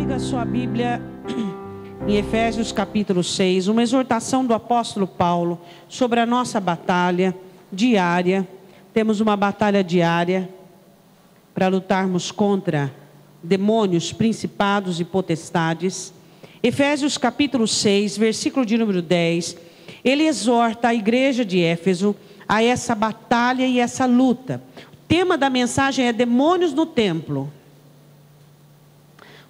comigo a sua Bíblia em Efésios capítulo 6, uma exortação do apóstolo Paulo sobre a nossa batalha diária. Temos uma batalha diária para lutarmos contra demônios, principados e potestades. Efésios capítulo 6, versículo de número 10, ele exorta a igreja de Éfeso a essa batalha e essa luta. O tema da mensagem é demônios no templo.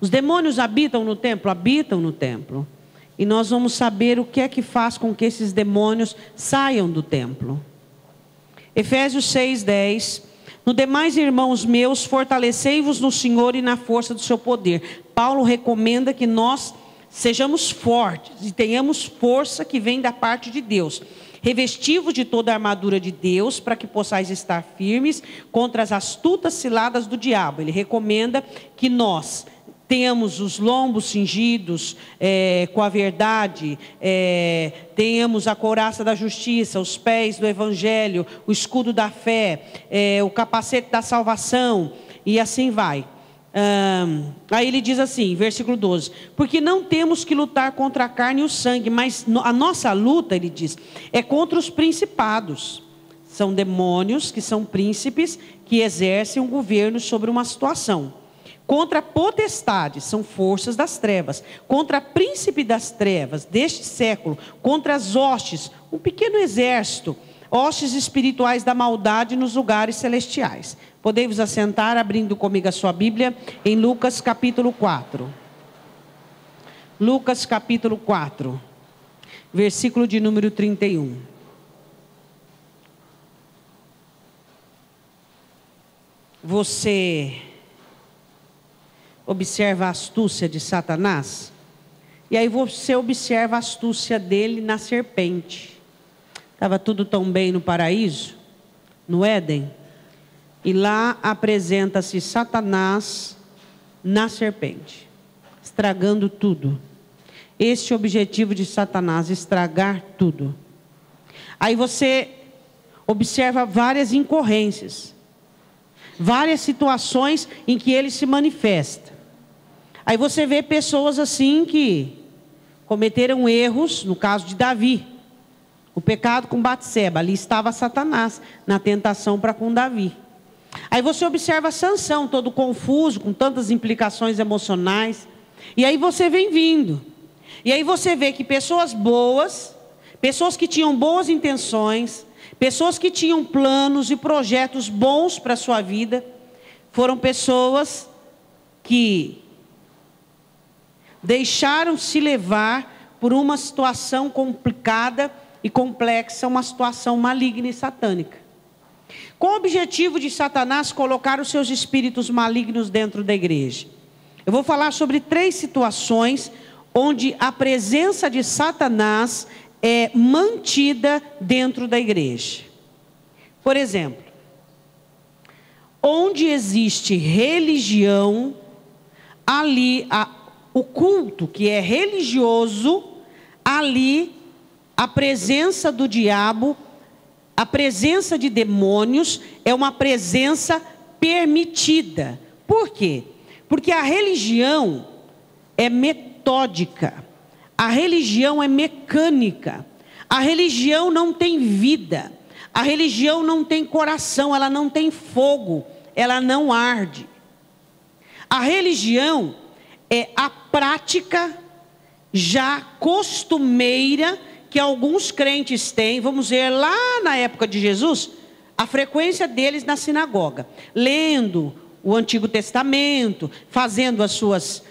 Os demônios habitam no templo? Habitam no templo. E nós vamos saber o que é que faz com que esses demônios saiam do templo. Efésios 6:10. No demais, irmãos meus, fortalecei-vos no Senhor e na força do seu poder. Paulo recomenda que nós sejamos fortes e tenhamos força que vem da parte de Deus. Revesti-vos de toda a armadura de Deus, para que possais estar firmes contra as astutas ciladas do diabo. Ele recomenda que nós tenhamos os lombos cingidos com a verdade, tenhamos a couraça da justiça, os pés do evangelho, o escudo da fé, o capacete da salvação, e assim vai. Aí ele diz assim, versículo 12: porque não temos que lutar contra a carne e o sangue, mas a nossa luta, ele diz, é contra os principados. São demônios que são príncipes que exercem um governo sobre uma situação. Contra potestades, são forças das trevas. Contra príncipe das trevas deste século, contra as hostes, um pequeno exército, hostes espirituais da maldade nos lugares celestiais. Podemos assentar abrindo comigo a sua Bíblia em Lucas capítulo 4. Lucas capítulo 4, versículo de número 31. Você observa a astúcia de Satanás? E aí você observa a astúcia dele na serpente. Estava tudo tão bem no paraíso, no Éden. E lá apresenta-se Satanás na serpente, estragando tudo. Este é o objetivo de Satanás, estragar tudo. Aí você observa várias incorrências, várias situações em que ele se manifesta. Aí você vê pessoas assim que cometeram erros, no caso de Davi, o pecado com Batseba, ali estava Satanás na tentação para com Davi. Aí você observa Sansão, todo confuso, com tantas implicações emocionais, e aí você vem vindo, e aí você vê que pessoas boas, pessoas que tinham boas intenções, pessoas que tinham planos e projetos bons para a sua vida, foram pessoas que deixaram-se levar por uma situação complicada e complexa, uma situação maligna e satânica. Com o objetivo de Satanás colocar os seus espíritos malignos dentro da igreja. Eu vou falar sobre 3 situações onde a presença de Satanás é mantida dentro da igreja. Por exemplo, onde existe religião, ali o culto que é religioso, ali a presença do diabo, a presença de demônios é uma presença permitida. Por quê? Porque a religião é metódica, a religião é mecânica, a religião não tem vida, a religião não tem coração, ela não tem fogo, ela não arde. A religião é a prática já costumeira que alguns crentes têm. Vamos ver lá na época de Jesus, a frequência deles na sinagoga, lendo o Antigo Testamento, fazendo as suas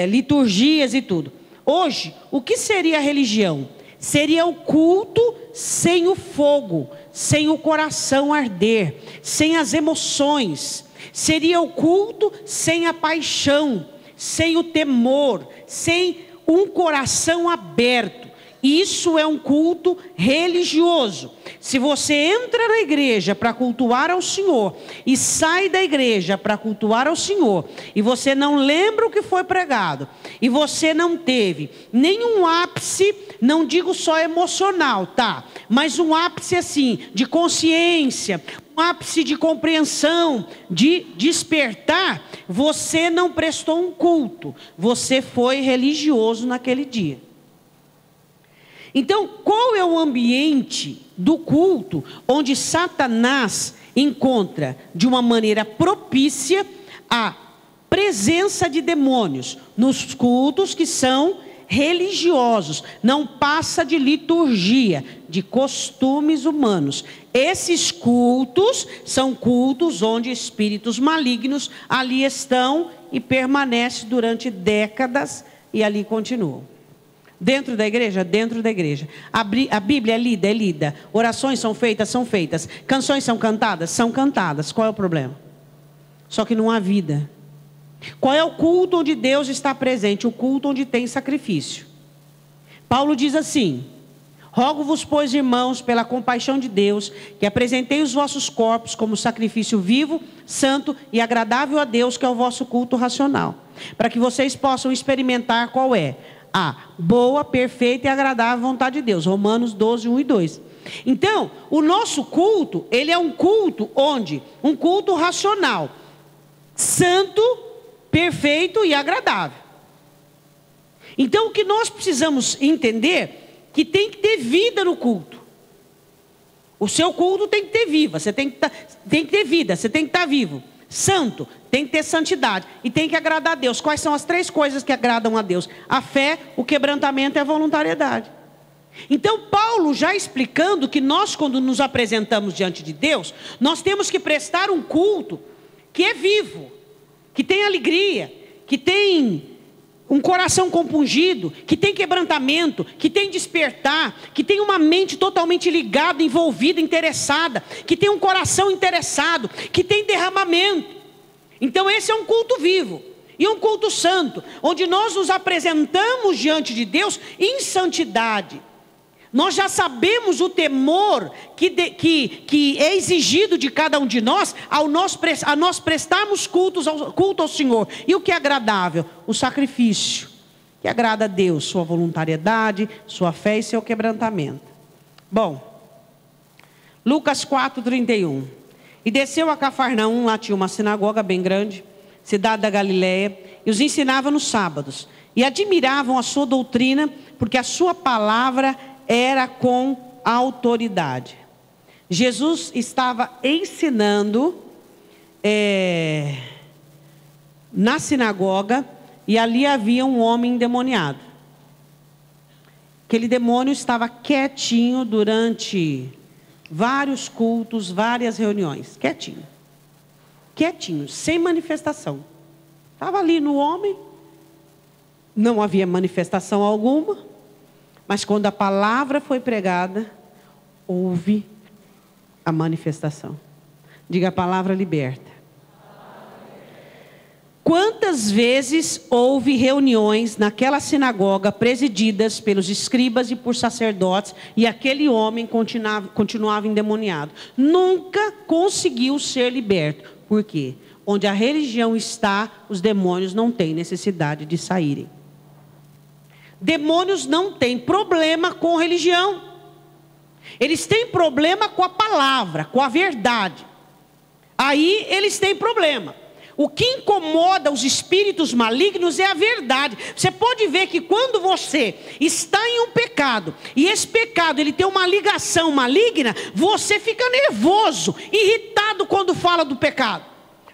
liturgias e tudo. Hoje, o que seria a religião? Seria o culto sem o fogo, sem o coração arder, sem as emoções. Seria o culto sem a paixão, sem o temor, sem um coração aberto. Isso é um culto religioso. Se você entra na igreja para cultuar ao Senhor e sai da igreja para cultuar ao Senhor, e você não lembra o que foi pregado, e você não teve nenhum ápice, não digo só emocional, tá? Mas um ápice assim, de consciência, um ápice de compreensão, de despertar, você não prestou um culto, você foi religioso naquele dia. Então, qual é o ambiente do culto onde Satanás encontra de uma maneira propícia a presença de demônios? Nos cultos que são religiosos, não passa de liturgia, de costumes humanos. Esses cultos são cultos onde espíritos malignos ali estão e permanecem durante décadas e ali continuam. Dentro da igreja? Dentro da igreja. A Bíblia é lida? É lida. Orações são feitas? São feitas. Canções são cantadas? São cantadas. Qual é o problema? Só que não há vida. Qual é o culto onde Deus está presente? O culto onde tem sacrifício. Paulo diz assim: rogo-vos, pois, irmãos, pela compaixão de Deus, que apresentei os vossos corpos como sacrifício vivo, santo e agradável a Deus, que é o vosso culto racional, para que vocês possam experimentar qual é a boa, perfeita e agradável vontade de Deus. Romanos 12, 1 e 2. Então, o nosso culto, ele é um culto onde? Um culto racional, santo, perfeito e agradável. Então, o que nós precisamos entender, que tem que ter vida no culto. O seu culto tem que ter vida, você tem que ter vida, você tem que estar vivo. Santo, tem que ter santidade e tem que agradar a Deus. Quais são as 3 coisas que agradam a Deus? A fé, o quebrantamento e a voluntariedade. Então Paulo já explicando que nós, quando nos apresentamos diante de Deus, nós temos que prestar um culto que é vivo, que tem alegria, que tem um coração compungido, que tem quebrantamento, que tem despertar, que tem uma mente totalmente ligada, envolvida, interessada, que tem um coração interessado, que tem derramamento. Então esse é um culto vivo e um culto santo, onde nós nos apresentamos diante de Deus em santidade. Nós já sabemos o temor que é exigido de cada um de nós a nós prestarmos culto ao Senhor. E o que é agradável? O sacrifício, que agrada a Deus, sua voluntariedade, sua fé e seu quebrantamento. Bom, Lucas 4:31. E desceu a Cafarnaum, lá tinha uma sinagoga bem grande, cidade da Galileia, e os ensinava nos sábados. E admiravam a sua doutrina, porque a sua palavra era com autoridade. Jesus estava ensinando na sinagoga, e ali havia um homem endemoniado. Aquele demônio estava quietinho durante vários cultos, várias reuniões. Quietinho. Quietinho, sem manifestação. Estava ali no homem, não havia manifestação alguma. Mas quando a palavra foi pregada, houve a manifestação. Diga: a palavra liberta. Quantas vezes houve reuniões naquela sinagoga presididas pelos escribas e por sacerdotes, e aquele homem continuava endemoniado? Nunca conseguiu ser liberto. Por quê? Onde a religião está, os demônios não têm necessidade de saírem. Demônios não têm problema com religião. Eles têm problema com a palavra, com a verdade. Aí eles têm problema. O que incomoda os espíritos malignos é a verdade. Você pode ver que quando você está em um pecado, e esse pecado ele tem uma ligação maligna, você fica nervoso, irritado quando fala do pecado.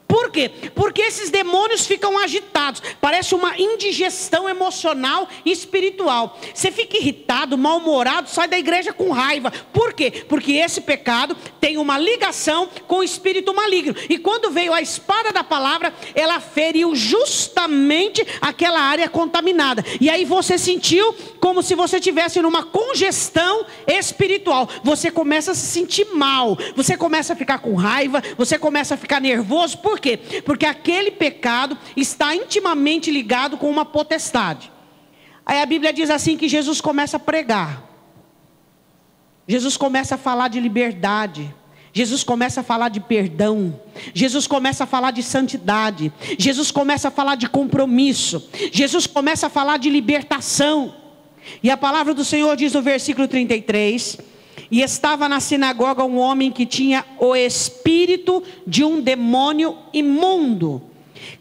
Por quê? Porque esses demônios ficam agitados. Parece uma indigestão emocional e espiritual. Você fica irritado, mal-humorado, sai da igreja com raiva. Por quê? Porque esse pecado tem uma ligação com o espírito maligno. E quando veio a espada da palavra, ela feriu justamente aquela área contaminada. E aí você sentiu como se você estivesse numa congestão espiritual. Você começa a se sentir mal. Você começa a ficar com raiva. Você começa a ficar nervoso. Por quê? Porque aquele pecado está intimamente ligado com uma potestade. Aí a Bíblia diz assim que Jesus começa a pregar. Jesus começa a falar de liberdade. Jesus começa a falar de perdão. Jesus começa a falar de santidade. Jesus começa a falar de compromisso. Jesus começa a falar de libertação. E a palavra do Senhor diz no versículo 33: e estava na sinagoga um homem que tinha o espírito de um demônio imundo.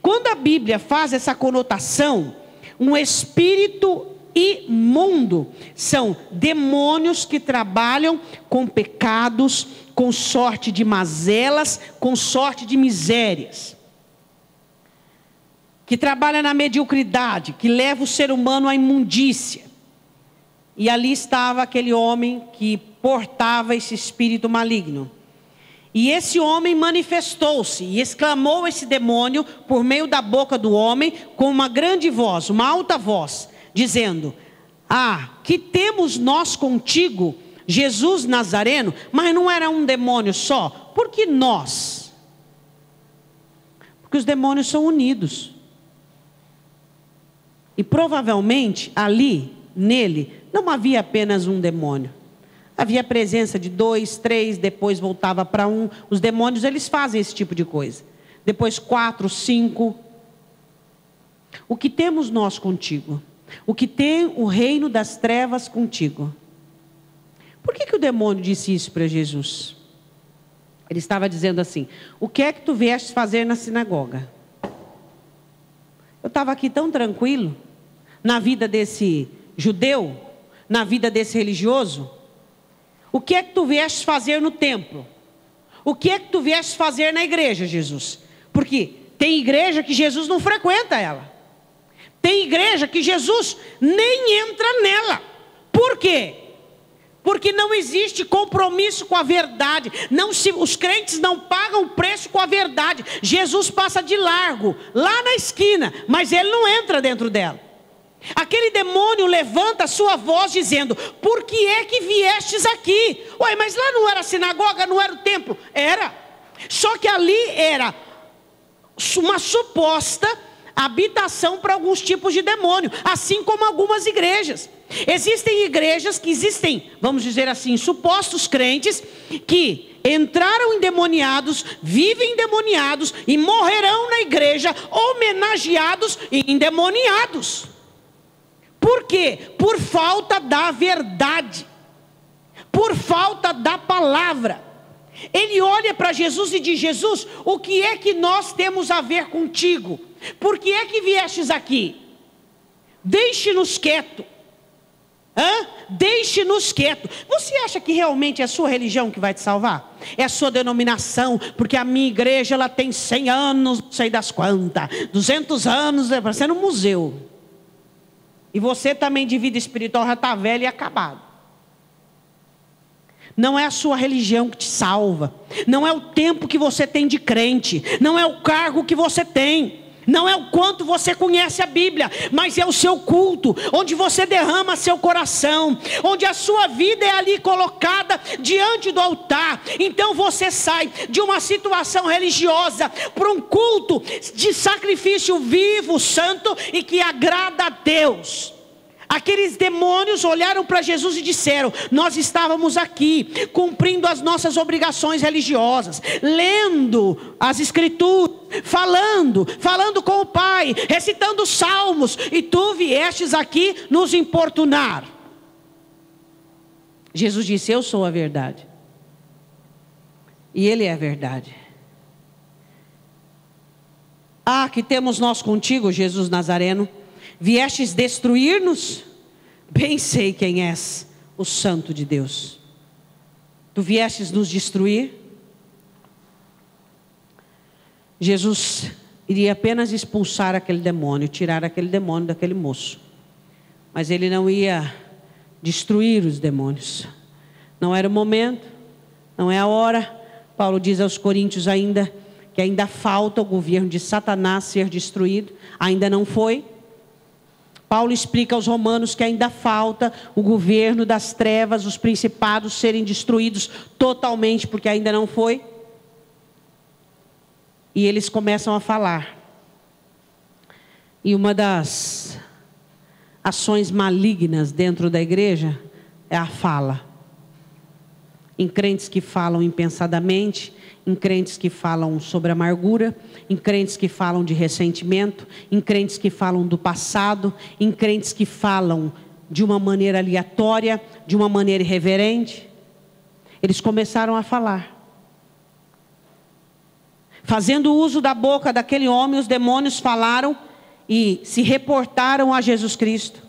Quando a Bíblia faz essa conotação, um espírito imundo são demônios que trabalham com pecados, com sorte de mazelas, com sorte de misérias, que trabalha na mediocridade, que leva o ser humano à imundícia. E ali estava aquele homem que portava esse espírito maligno. E esse homem manifestou-se e exclamou esse demônio por meio da boca do homem com uma grande voz, uma alta voz, dizendo: que temos nós contigo, Jesus Nazareno? Mas não era um demônio só. Por que nós? Porque os demônios são unidos. E provavelmente ali, nele, não havia apenas um demônio. Havia a presença de 2, 3, depois voltava para 1. Os demônios, eles fazem esse tipo de coisa. Depois 4, 5. O que temos nós contigo? O que tem o reino das trevas contigo? Por que o demônio disse isso para Jesus? Ele estava dizendo assim: o que é que tu vieste fazer na sinagoga? Eu estava aqui tão tranquilo, na vida desse judeu, na vida desse religioso. O que é que tu vieste fazer no templo? O que é que tu vieste fazer na igreja, Jesus? Porque tem igreja que Jesus não frequenta ela. Tem igreja que Jesus nem entra nela. Por quê? Porque não existe compromisso com a verdade. Os crentes não pagam o preço com a verdade. Jesus passa de largo, lá na esquina, mas ele não entra dentro dela. Aquele demônio levanta a sua voz dizendo: por que é que viestes aqui? Ué, mas lá não era a sinagoga, não era o templo? Era. Só que ali era uma suposta habitação para alguns tipos de demônio, assim como algumas igrejas. Existem igrejas que existem, vamos dizer assim, supostos crentes que entraram endemoniados, vivem endemoniados e morrerão na igreja homenageados e endemoniados. Por quê? Por falta da verdade, por falta da palavra. Ele olha para Jesus e diz: Jesus, o que é que nós temos a ver contigo? Por que é que viestes aqui? Deixe-nos quieto. Deixe-nos quieto. Você acha que realmente é a sua religião que vai te salvar? É a sua denominação? Porque a minha igreja, ela tem 100 anos, não sei das quantas, 200 anos, é parecendo um museu. E você também de vida espiritual já está velho e acabado. Não é a sua religião que te salva. Não é o tempo que você tem de crente. Não é o cargo que você tem. Não é o quanto você conhece a Bíblia, mas é o seu culto, onde você derrama seu coração, onde a sua vida é ali colocada diante do altar. Então você sai de uma situação religiosa para um culto de sacrifício vivo, santo e que agrada a Deus. Aqueles demônios olharam para Jesus e disseram: nós estávamos aqui cumprindo as nossas obrigações religiosas, lendo as escrituras, falando com o Pai, recitando salmos, e tu viestes aqui nos importunar. Jesus disse: eu sou a verdade, e Ele é a verdade. Que temos nós contigo, Jesus Nazareno? Viestes destruir-nos? Bem sei quem és, o Santo de Deus. Tu viestes nos destruir? Jesus iria apenas expulsar aquele demônio, tirar aquele demônio daquele moço. Mas ele não ia destruir os demônios. Não era o momento, não é a hora. Paulo diz aos Coríntios ainda que ainda falta o governo de Satanás ser destruído. Ainda não foi. Paulo explica aos romanos que ainda falta o governo das trevas, os principados serem destruídos totalmente, porque ainda não foi. E eles começam a falar. E uma das ações malignas dentro da igreja é a fala. Em crentes que falam impensadamente, em crentes que falam sobre amargura, em crentes que falam de ressentimento, em crentes que falam do passado, em crentes que falam de uma maneira aleatória, de uma maneira irreverente. Eles começaram a falar. Fazendo uso da boca daquele homem, os demônios falaram e se reportaram a Jesus Cristo.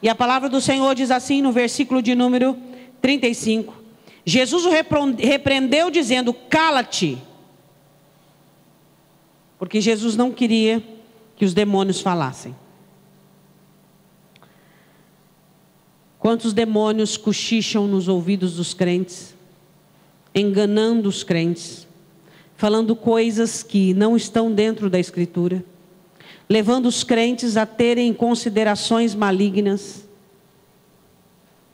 E a palavra do Senhor diz assim no versículo de número 35. Jesus o repreendeu dizendo: cala-te. Porque Jesus não queria que os demônios falassem. Quantos demônios cochicham nos ouvidos dos crentes, enganando os crentes, falando coisas que não estão dentro da Escritura, levando os crentes a terem considerações malignas,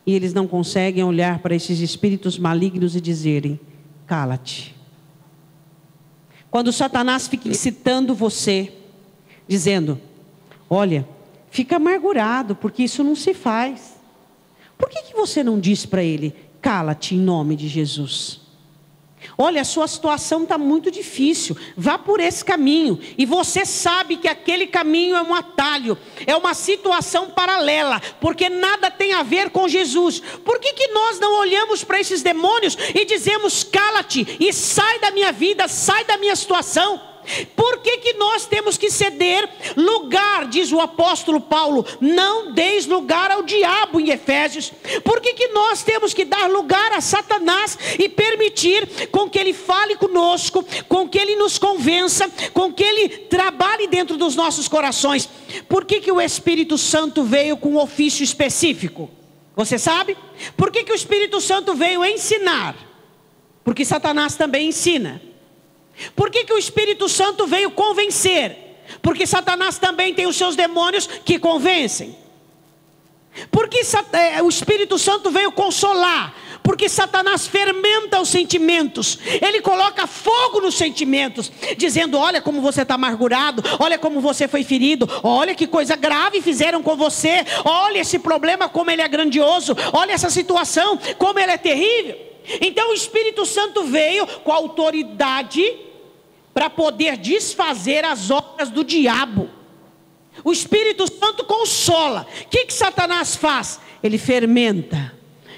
e eles não conseguem olhar para esses espíritos malignos e dizerem: cala-te. Quando Satanás fica incitando você, dizendo: olha, fica amargurado, porque isso não se faz. Por que você não diz para ele: cala-te em nome de Jesus? Olha, a sua situação está muito difícil, vá por esse caminho. E você sabe que aquele caminho é um atalho, é uma situação paralela, porque nada tem a ver com Jesus. Por que nós não olhamos para esses demônios e dizemos: cala-te e sai da minha vida, sai da minha situação? Por que nós temos que ceder lugar, diz o apóstolo Paulo, não deis lugar ao diabo em Efésios? Por que nós temos que dar lugar a Satanás e permitir com que ele fale conosco, com que ele nos convença, com que ele trabalhe dentro dos nossos corações? Por que o Espírito Santo veio com um ofício específico? Você sabe? Por que o Espírito Santo veio ensinar? Porque Satanás também ensina. Por que o Espírito Santo veio convencer? Porque Satanás também tem os seus demônios que convencem. Por que o Espírito Santo veio consolar? Porque Satanás fermenta os sentimentos. Ele coloca fogo nos sentimentos, dizendo: olha como você está amargurado, olha como você foi ferido, olha que coisa grave fizeram com você, olha esse problema como ele é grandioso, olha essa situação como ela é terrível. Então o Espírito Santo veio com autoridade para poder desfazer as obras do diabo. O Espírito Santo consola. O que Satanás faz? Ele fermenta.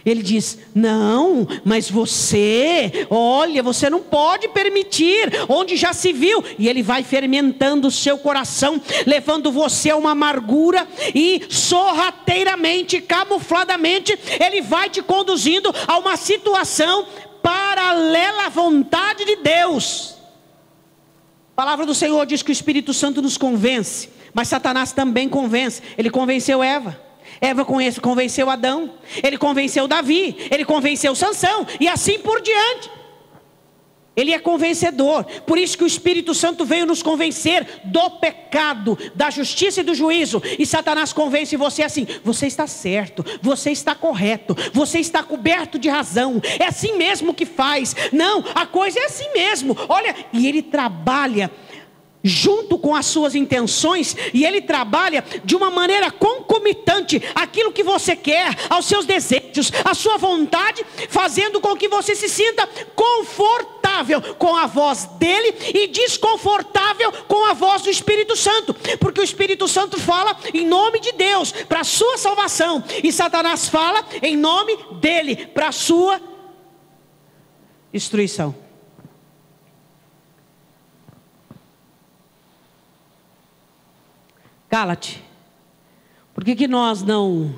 Ele diz: não, mas você, olha, você não pode permitir, onde já se viu. E ele vai fermentando o seu coração, levando você a uma amargura, e sorrateiramente, camufladamente, ele vai te conduzindo a uma situação paralela à vontade de Deus. A palavra do Senhor diz que o Espírito Santo nos convence, mas Satanás também convence. Ele convenceu Eva. Eva convenceu Adão, ele convenceu Davi, ele convenceu Sansão, e assim por diante. Ele é convencedor. Por isso que o Espírito Santo veio nos convencer do pecado, da justiça e do juízo. E Satanás convence você assim: você está certo, você está correto, você está coberto de razão, é assim mesmo que faz. Não, a coisa é assim mesmo. Olha, e ele trabalha junto com as suas intenções, e ele trabalha de uma maneira concomitante aquilo que você quer, aos seus desejos, à sua vontade, fazendo com que você se sinta confortável com a voz dele e desconfortável com a voz do Espírito Santo, porque o Espírito Santo fala em nome de Deus para a sua salvação, e Satanás fala em nome dele para a sua destruição. Cala-te. Por que nós não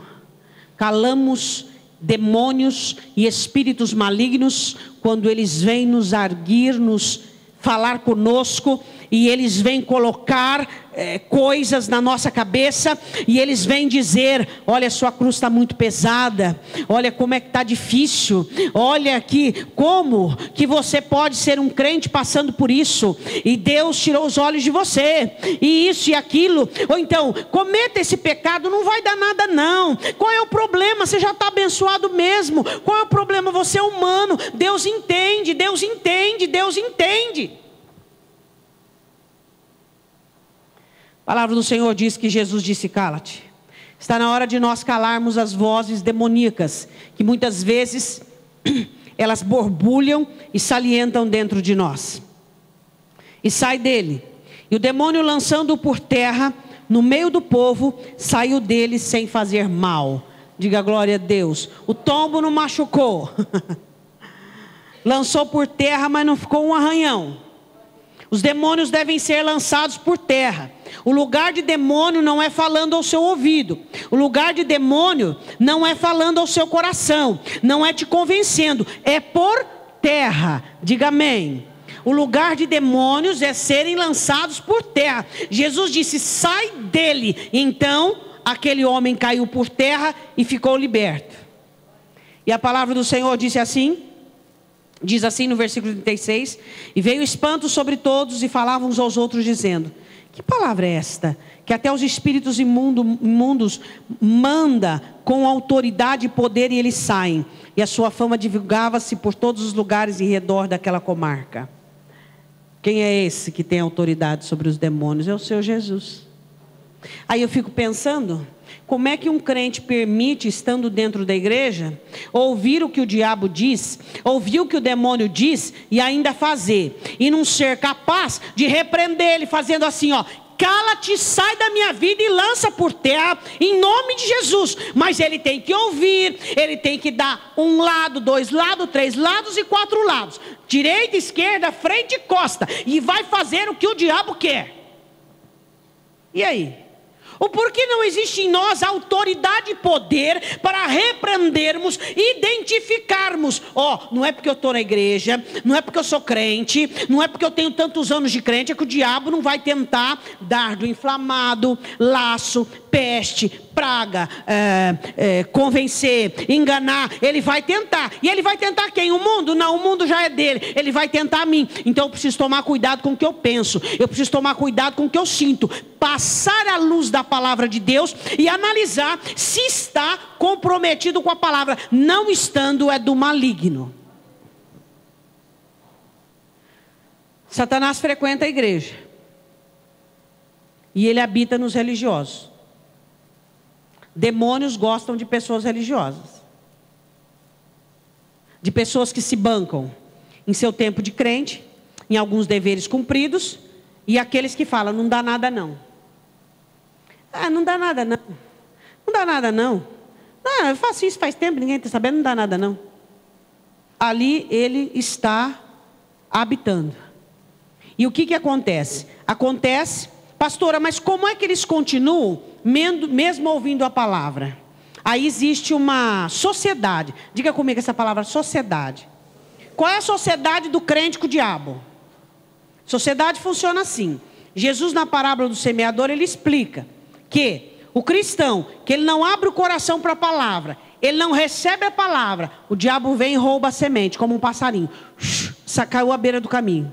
calamos demônios e espíritos malignos quando eles vêm nos arguir, nos falar conosco, e eles vêm colocar coisas na nossa cabeça, e eles vêm dizer: olha, sua cruz está muito pesada, olha como é que está difícil, olha que como que você pode ser um crente passando por isso, e Deus tirou os olhos de você, e isso e aquilo, ou então, cometa esse pecado, não vai dar nada não. Qual é o problema? Você já está abençoado mesmo. Qual é o problema? Você é humano. Deus entende, Deus entende, Deus entende. A palavra do Senhor diz que Jesus disse: cala-te. Está na hora de nós calarmos as vozes demoníacas, que muitas vezes elas borbulham e salientam dentro de nós. E sai dele. E o demônio, lançando-o por terra, no meio do povo, saiu dele sem fazer mal. Diga glória a Deus. O tombo não machucou. Lançou por terra, mas não ficou um arranhão. Os demônios devem ser lançados por terra. O lugar de demônio não é falando ao seu ouvido. O lugar de demônio não é falando ao seu coração. Não é te convencendo. É por terra. Diga amém. O lugar de demônios é serem lançados por terra. Jesus disse: sai dele. Então, aquele homem caiu por terra e ficou liberto. E a palavra do Senhor disse assim. Diz assim no versículo 36. E veio espanto sobre todos e falavam uns aos outros dizendo: que palavra é esta? Que até os espíritos imundos manda com autoridade e poder e eles saem. E a sua fama divulgava-se por todos os lugares em redor daquela comarca. Quem é esse que tem autoridade sobre os demônios? É o Senhor Jesus. Aí eu fico pensando, como é que um crente permite, estando dentro da igreja, ouvir o que o diabo diz, ouvir o que o demônio diz e ainda fazer, e não ser capaz de repreender ele, fazendo assim, ó: cala-te, sai da minha vida e lança por terra, em nome de Jesus. Mas ele tem que ouvir, ele tem que dar um lado, dois lados, três lados e quatro lados, direita, esquerda, frente e costa, e vai fazer o que o diabo quer. E aí? O porquê não existe em nós autoridade e poder para repreendermos, identificarmos. Não é porque eu estou na igreja, não é porque eu sou crente, não é porque eu tenho tantos anos de crente, é que o diabo não vai tentar dardo inflamado, laço, peste, praga, convencer, enganar. Ele vai tentar. E ele vai tentar quem? O mundo? Não, o mundo já é dele. Ele vai tentar a mim. Então eu preciso tomar cuidado com o que eu penso. Eu preciso tomar cuidado com o que eu sinto. Passar a luz da palavra de Deus e analisar se está comprometido com a palavra. Não estando, é do maligno. Satanás frequenta a igreja. E ele habita nos religiosos. Demônios gostam de pessoas religiosas. De pessoas que se bancam em seu tempo de crente, em alguns deveres cumpridos, e aqueles que falam: não dá nada não. Não dá nada não. Não dá nada não. Eu faço isso faz tempo, ninguém está sabendo, não dá nada não. Ali ele está habitando. E o que acontece? Acontece, pastora, mas como é que eles continuam, mesmo ouvindo a palavra? Aí existe uma sociedade. Diga comigo essa palavra, sociedade. Qual é a sociedade do crente com o diabo? Sociedade funciona assim. Jesus, na parábola do semeador, ele explica que o cristão, que ele não abre o coração para a palavra, ele não recebe a palavra, o diabo vem e rouba a semente, como um passarinho. Caiu à beira do caminho.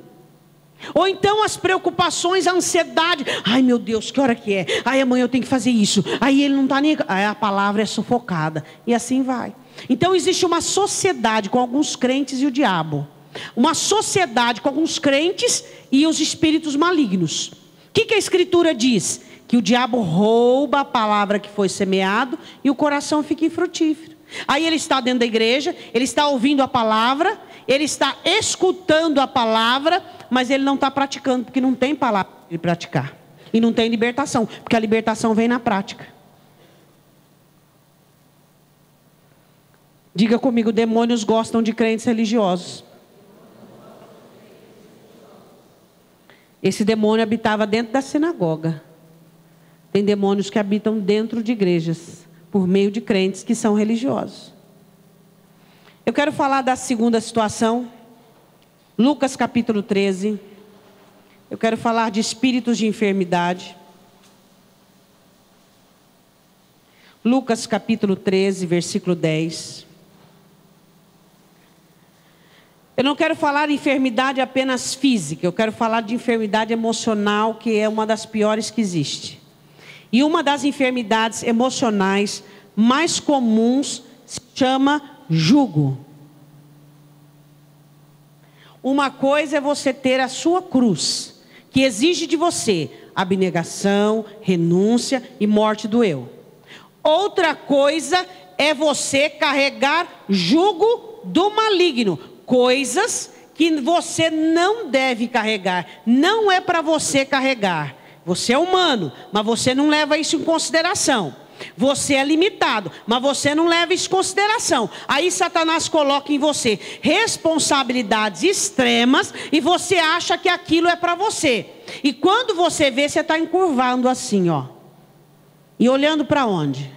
Ou então as preocupações, a ansiedade. Ai meu Deus, que hora que é? Ai amanhã eu tenho que fazer isso. Aí ele não está nem... Aí a palavra é sufocada. E assim vai. Então existe uma sociedade com alguns crentes e o diabo. Uma sociedade com alguns crentes e os espíritos malignos. O que a Escritura diz? Que o diabo rouba a palavra que foi semeado e o coração fica infrutífero. Aí ele está dentro da igreja, ele está ouvindo a palavra, ele está escutando a palavra, mas ele não está praticando, porque não tem palavra para ele praticar. E não tem libertação, porque a libertação vem na prática. Diga comigo, demônios gostam de crentes religiosos. Esse demônio habitava dentro da sinagoga. Tem demônios que habitam dentro de igrejas, por meio de crentes que são religiosos. Eu quero falar da segunda situação, Lucas capítulo 13. Eu quero falar de espíritos de enfermidade. Lucas capítulo 13, versículo 10. Eu não quero falar de enfermidade apenas física, eu quero falar de enfermidade emocional, que é uma das piores que existe. E uma das enfermidades emocionais mais comuns se chama jugo. Uma coisa é você ter a sua cruz, que exige de você abnegação, renúncia e morte do eu. Outra coisa é você carregar jugo do maligno. Coisas que você não deve carregar. Não é para você carregar. Você é humano, mas você não leva isso em consideração. Você é limitado, mas você não leva isso em consideração. Aí Satanás coloca em você responsabilidades extremas e você acha que aquilo é para você. E quando você vê, você está encurvando assim, ó. E olhando para onde?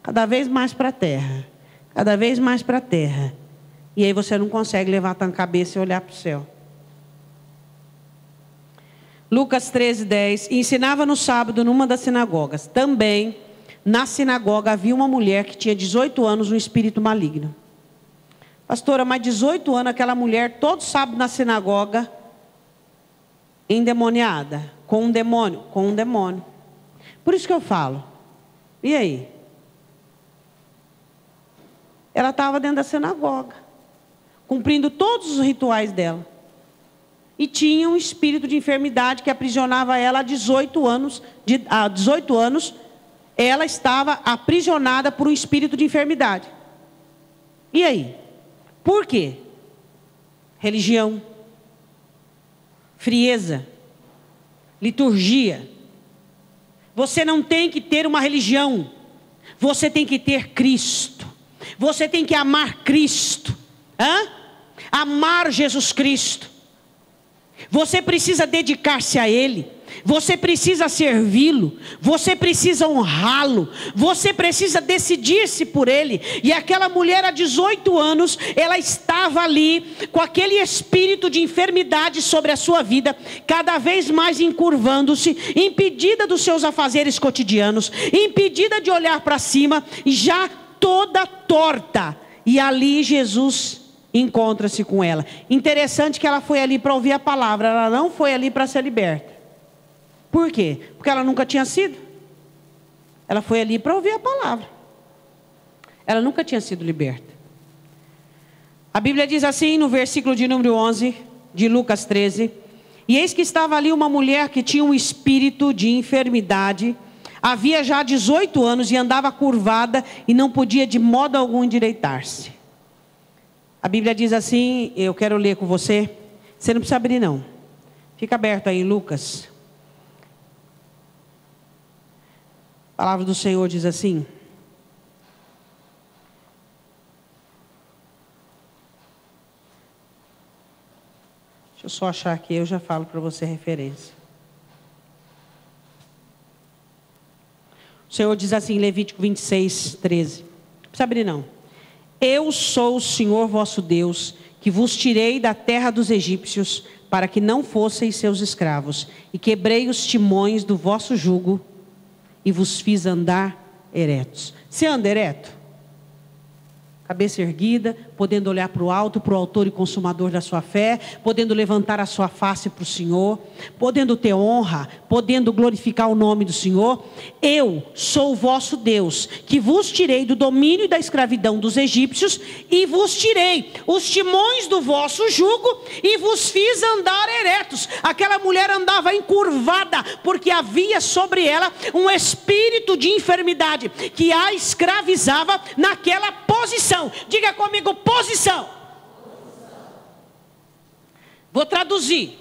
Cada vez mais para a terra. Cada vez mais para a terra. E aí você não consegue levantar a cabeça e olhar para o céu. Lucas 13:10. Ensinava no sábado numa das sinagogas. Também na sinagoga havia uma mulher que tinha 18 anos, um espírito maligno. Pastora, mas 18 anos aquela mulher todo sábado na sinagoga endemoniada, com um demônio. Por isso que eu falo. E aí? Ela estava dentro da sinagoga, cumprindo todos os rituais dela. E tinha um espírito de enfermidade que aprisionava ela há 18 anos. Há 18 anos, ela estava aprisionada por um espírito de enfermidade. E aí? Por quê? Religião, frieza, liturgia. Você não tem que ter uma religião. Você tem que ter Cristo. Você tem que amar Cristo. Amar Jesus Cristo. Você precisa dedicar-se a Ele. Você precisa servi-lo. Você precisa honrá-lo. Você precisa decidir-se por Ele. E aquela mulher há 18 anos, ela estava ali com aquele espírito de enfermidade sobre a sua vida, cada vez mais encurvando-se, impedida dos seus afazeres cotidianos, impedida de olhar para cima, já toda torta. E ali Jesus encontra-se com ela. Interessante que ela foi ali para ouvir a palavra. Ela não foi ali para ser liberta. Por quê? Porque ela nunca tinha sido. Ela foi ali para ouvir a palavra. Ela nunca tinha sido liberta. A Bíblia diz assim no versículo de número 11 de Lucas 13: e eis que estava ali uma mulher que tinha um espírito de enfermidade, havia já 18 anos e andava curvada e não podia de modo algum endireitar-se. A Bíblia diz assim, eu quero ler com você. Você não precisa abrir não. Fica aberto aí em Lucas. A palavra do Senhor diz assim. Deixa eu só achar aqui, eu já falo para você a referência. O Senhor diz assim em Levítico 26:13. Não precisa abrir não. Eu sou o Senhor vosso Deus, que vos tirei da terra dos egípcios, para que não fosseis seus escravos, e quebrei os timões do vosso jugo, e vos fiz andar eretos. Você anda ereto? Cabeça erguida, podendo olhar para o alto, para o autor e consumador da sua fé, podendo levantar a sua face para o Senhor, podendo ter honra, podendo glorificar o nome do Senhor. Eu sou o vosso Deus, que vos tirei do domínio e da escravidão dos egípcios, e vos tirei os timões do vosso jugo, e vos fiz andar eretos. Aquela mulher andava encurvada, porque havia sobre ela um espírito de enfermidade, que a escravizava naquela posição. Diga comigo, posição. Vou traduzir.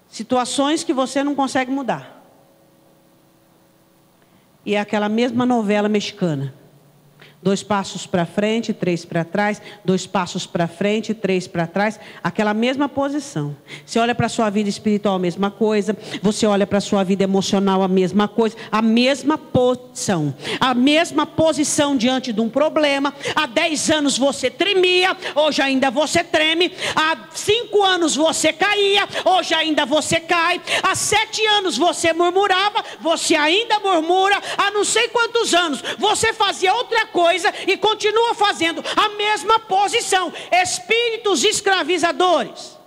Situações que você não consegue mudar. E é aquela mesma novela mexicana. 2 passos para frente, 3 para trás, 2 passos para frente, 3 para trás, aquela mesma posição. Você olha para a sua vida espiritual, a mesma coisa. Você olha para a sua vida emocional, a mesma coisa. A mesma posição. A mesma posição diante de um problema. Há 10 anos você tremia, hoje ainda você treme. Há 5 anos você caía, hoje ainda você cai. Há 7 anos você murmurava, você ainda murmura. Há não sei quantos anos você fazia outra coisa e continua fazendo a mesma posição. Espíritos escravizadores.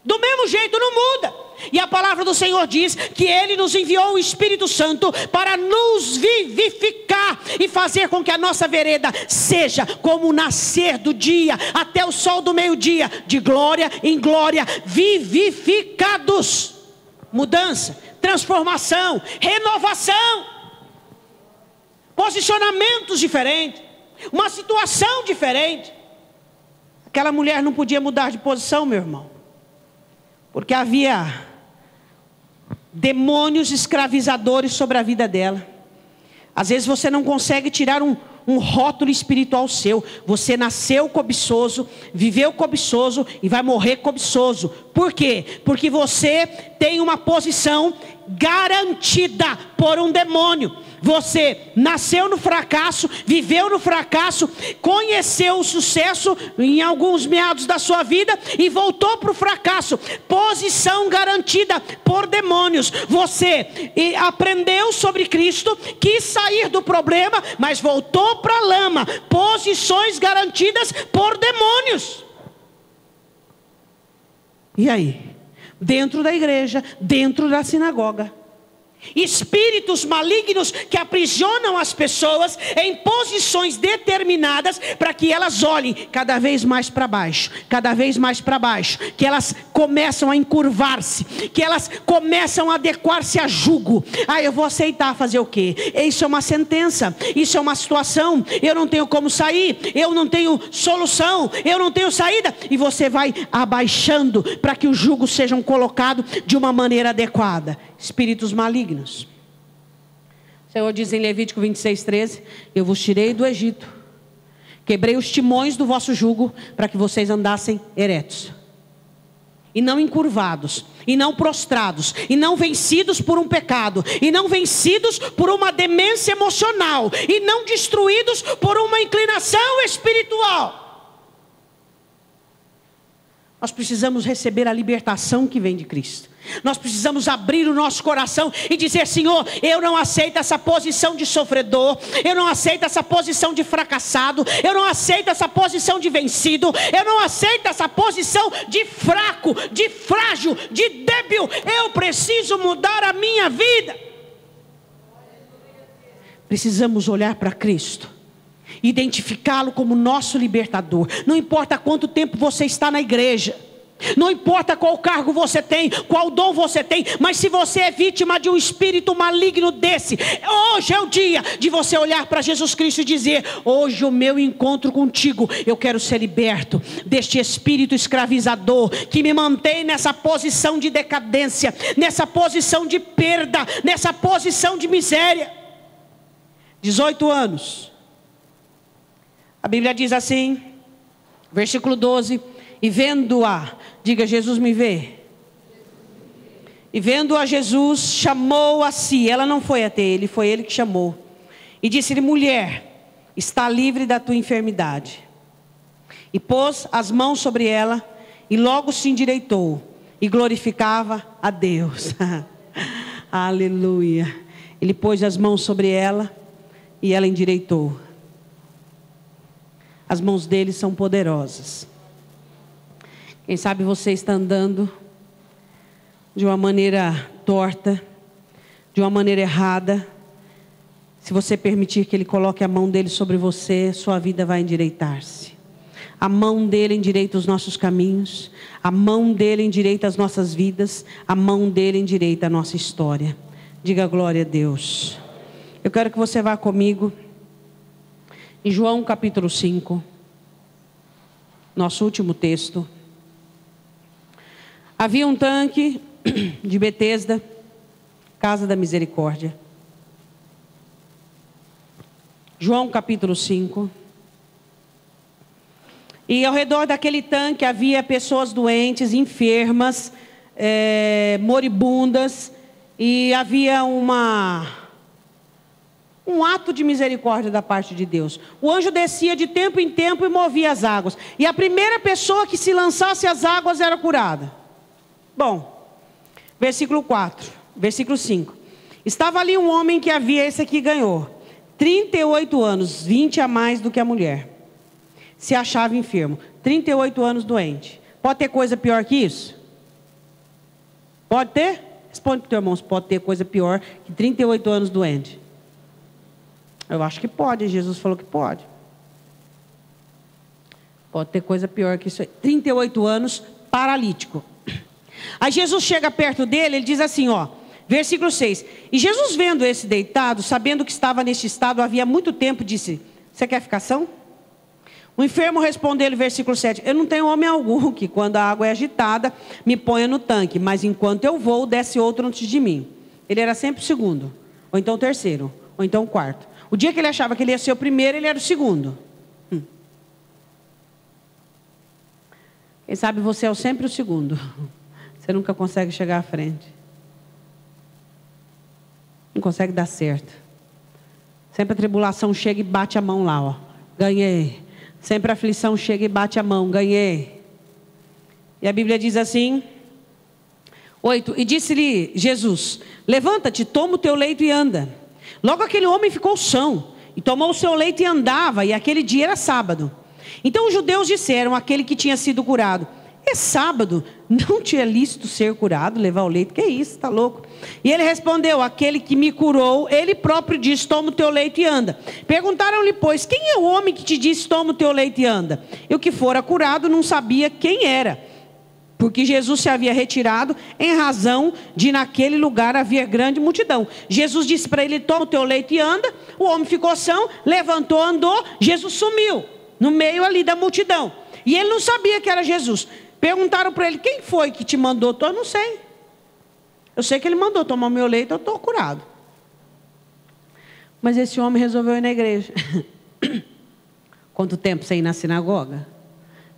Do mesmo jeito não muda. E a palavra do Senhor diz que Ele nos enviou o Espírito Santo para nos vivificar e fazer com que a nossa vereda seja como o nascer do dia até o sol do meio-dia, de glória em glória, vivificados. Mudança, transformação, renovação. posicionamentos diferentes, uma situação diferente. Aquela mulher não podia mudar de posição, meu irmão, porque havia demônios escravizadores sobre a vida dela. Às vezes você não consegue tirar um rótulo espiritual seu. Você nasceu cobiçoso, viveu cobiçoso e vai morrer cobiçoso. Por quê? Porque você tem uma posição garantida por um demônio. Você nasceu no fracasso, viveu no fracasso, conheceu o sucesso em alguns meados da sua vida e voltou para o fracasso. Posição garantida por demônios. Você aprendeu sobre Cristo, quis sair do problema, mas voltou para a lama. Posições garantidas por demônios. E aí? Dentro da igreja, dentro da sinagoga, espíritos malignos que aprisionam as pessoas em posições determinadas para que elas olhem cada vez mais para baixo, cada vez mais para baixo, que elas começam a encurvar-se, que elas começam a adequar-se a jugo. Eu vou aceitar fazer o quê? Isso é uma sentença, isso é uma situação, eu não tenho como sair, eu não tenho solução, eu não tenho saída, e você vai abaixando para que os jugos sejam colocados de uma maneira adequada. Espíritos malignos. O Senhor diz em Levítico 26:13: eu vos tirei do Egito, quebrei os timões do vosso jugo, para que vocês andassem eretos, e não encurvados, e não prostrados, e não vencidos por um pecado, e não vencidos por uma demência emocional, e não destruídos por uma inclinação espiritual. Nós precisamos receber a libertação que vem de Cristo. Nós precisamos abrir o nosso coração e dizer: Senhor, eu não aceito essa posição de sofredor, eu não aceito essa posição de fracassado, eu não aceito essa posição de vencido, eu não aceito essa posição de fraco, de frágil, de débil. Eu preciso mudar a minha vida. Precisamos olhar para Cristo, identificá-lo como nosso libertador. Não importa quanto tempo você está na igreja, não importa qual cargo você tem, qual dom você tem, mas se você é vítima de um espírito maligno desse, hoje é o dia de você olhar para Jesus Cristo e dizer: hoje o meu encontro contigo, eu quero ser liberto deste espírito escravizador que me mantém nessa posição de decadência, nessa posição de perda, nessa posição de miséria. 18 anos. A Bíblia diz assim, versículo 12: e vendo-a, diga, Jesus me vê. E vendo-a, Jesus chamou a si. Ela não foi até ele, foi ele que chamou. E disse-lhe: mulher, está livre da tua enfermidade. E pôs as mãos sobre ela, e logo se endireitou, e glorificava a Deus. Aleluia. Ele pôs as mãos sobre ela, e ela endireitou. As mãos dele são poderosas. Quem sabe você está andando de uma maneira torta, de uma maneira errada. Se você permitir que ele coloque a mão dele sobre você, sua vida vai endireitar-se. A mão dele endireita os nossos caminhos, a mão dele endireita as nossas vidas, a mão dele endireita a nossa história. Diga glória a Deus. Eu quero que você vá comigo em João capítulo 5, nosso último texto. Havia um tanque de Betesda, casa da misericórdia. João capítulo 5. E ao redor daquele tanque havia pessoas doentes, enfermas, moribundas. E havia um ato de misericórdia da parte de Deus. O anjo descia de tempo em tempo e movia as águas. E a primeira pessoa que se lançasse às águas era curada. Bom, versículo 5. Estava ali um homem que esse aqui ganhou 38 anos, 20 a mais do que a mulher. Se achava enfermo, 38 anos doente. Pode ter coisa pior que isso? Pode ter? Responde para o teu irmão se pode ter coisa pior que 38 anos doente. Eu acho que pode, Jesus falou que pode. Pode ter coisa pior que isso aí. 38 anos, paralítico. Aí Jesus chega perto dele, ele diz assim, Versículo 6. E Jesus, vendo esse deitado, sabendo que estava neste estado havia muito tempo, disse: você quer ficar são? O enfermo respondeu-lhe, versículo 7, eu não tenho homem algum que, quando a água é agitada, me ponha no tanque, mas enquanto eu vou, desce outro antes de mim. Ele era sempre o segundo, ou então o terceiro, ou então o quarto. O dia que ele achava que ele ia ser o primeiro, ele era o segundo. Quem sabe você é sempre o segundo. Você nunca consegue chegar à frente. Não consegue dar certo. Sempre a tribulação chega e bate a mão lá, ó. Ganhei. Sempre a aflição chega e bate a mão, ganhei. E a Bíblia diz assim, 8, e disse-lhe Jesus, levanta-te, toma o teu leito e anda. Logo aquele homem ficou são, e tomou o seu leito e andava, e aquele dia era sábado. Então os judeus disseram àquele que tinha sido curado, é sábado, não te é lícito ser curado, levar o leito, que é isso, está louco? E ele respondeu, aquele que me curou, ele próprio disse, toma o teu leito e anda. Perguntaram-lhe, pois, quem é o homem que te disse, toma o teu leito e anda? E o que fora curado não sabia quem era, porque Jesus se havia retirado, em razão de naquele lugar havia grande multidão. Jesus disse para ele, toma o teu leito e anda. O homem ficou são, levantou, andou, Jesus sumiu, no meio ali da multidão. E ele não sabia que era Jesus. Perguntaram para ele, quem foi que te mandou? Eu não sei. Eu sei que ele mandou tomar o meu leito, eu estou curado. Mas esse homem resolveu ir na igreja. Quanto tempo sem ir na sinagoga?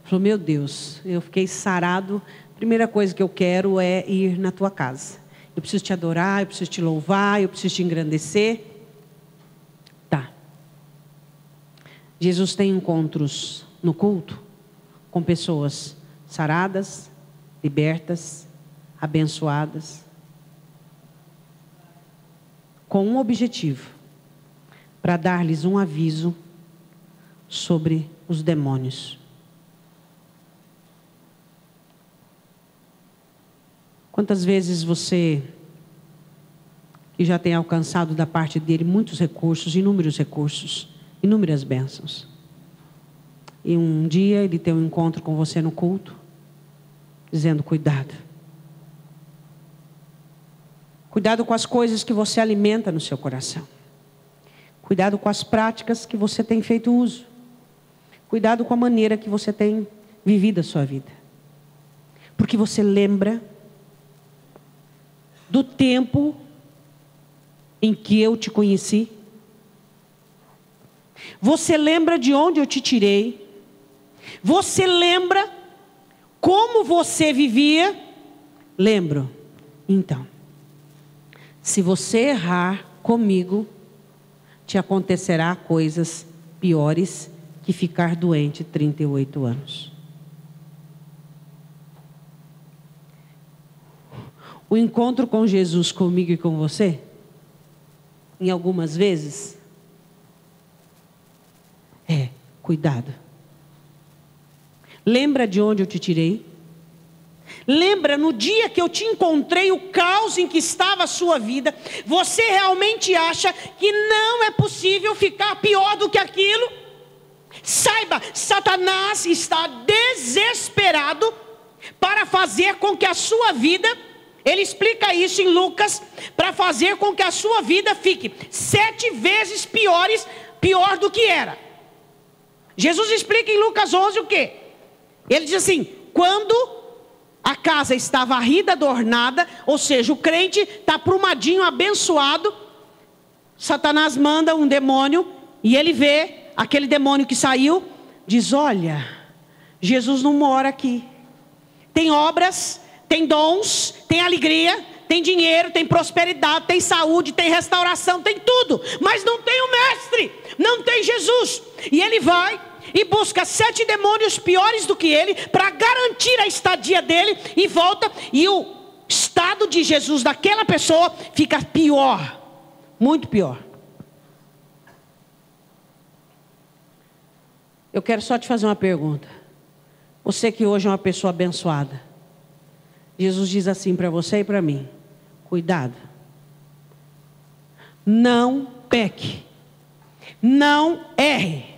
Falou, meu Deus, eu fiquei sarado. Primeira coisa que eu quero é ir na tua casa. Eu preciso te adorar, eu preciso te louvar, eu preciso te engrandecer. Tá. Jesus tem encontros no culto com pessoas saradas, libertas, abençoadas, com um objetivo, para dar-lhes um aviso sobre os demônios. Quantas vezes você, que já tem alcançado da parte dele muitos recursos, inúmeras bênçãos, e um dia ele tem um encontro com você no culto, dizendo, cuidado. Cuidado com as coisas que você alimenta no seu coração. Cuidado com as práticas que você tem feito uso. Cuidado com a maneira que você tem vivido a sua vida. Porque você lembra do tempo em que eu te conheci. Você lembra de onde eu te tirei. Você lembra como você vivia? Lembro. Então, se você errar comigo, te acontecerá coisas piores que ficar doente 38 anos. O encontro com Jesus, comigo e com você, em algumas vezes, cuidado. Lembra de onde eu te tirei? Lembra no dia que eu te encontrei, o caos em que estava a sua vida? Você realmente acha que não é possível ficar pior do que aquilo? Saiba, Satanás está desesperado para fazer com que a sua vida, ele explica isso em Lucas, para fazer com que a sua vida fique 7 vezes pior do que era. Jesus explica em Lucas 11 o quê? Ele diz assim, quando a casa está varrida, adornada, ou seja, o crente está prumadinho, abençoado, Satanás manda um demônio, e ele vê aquele demônio que saiu, diz, olha, Jesus não mora aqui. Tem obras, tem dons, tem alegria, tem dinheiro, tem prosperidade, tem saúde, tem restauração, tem tudo, mas não tem o mestre, não tem Jesus. E ele vai e busca 7 demônios piores do que ele, para garantir a estadia dele, e volta, e o estado de Jesus daquela pessoa fica pior, muito pior. Eu quero só te fazer uma pergunta. Você que hoje é uma pessoa abençoada, Jesus diz assim para você e para mim, cuidado, não peque, não erre,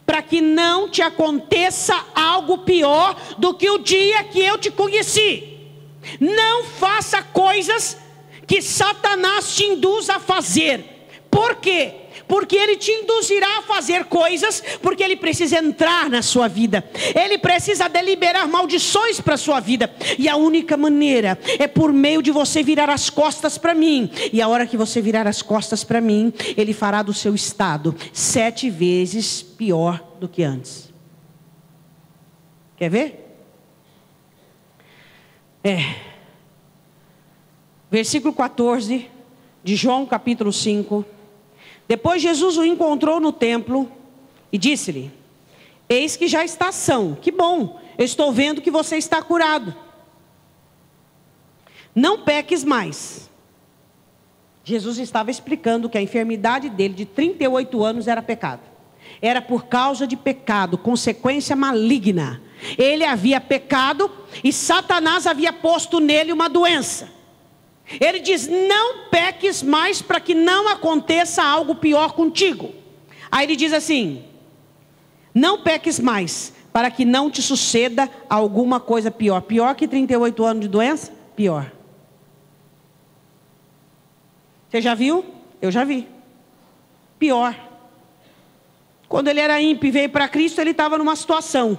para que não te aconteça algo pior do que o dia que eu te conheci. Não faça coisas que Satanás te induz a fazer. Por quê? Porque ele te induzirá a fazer coisas, porque ele precisa entrar na sua vida, ele precisa deliberar maldições para a sua vida, e a única maneira é por meio de você virar as costas para mim. E a hora que você virar as costas para mim, ele fará do seu estado 7 vezes pior do que antes. Quer ver? Versículo 14 de João capítulo 5. Depois Jesus o encontrou no templo e disse-lhe: eis que já está são. Que bom, eu estou vendo que você está curado. Não peques mais. Jesus estava explicando que a enfermidade dele de 38 anos era pecado. Era por causa de pecado, consequência maligna. Ele havia pecado e Satanás havia posto nele uma doença. Ele diz: não peques mais para que não aconteça algo pior contigo. Aí ele diz assim: não peques mais para que não te suceda alguma coisa pior. Pior que 38 anos de doença? Pior. Você já viu? Eu já vi. Pior. Quando ele era ímpio e veio para Cristo, ele estava numa situação.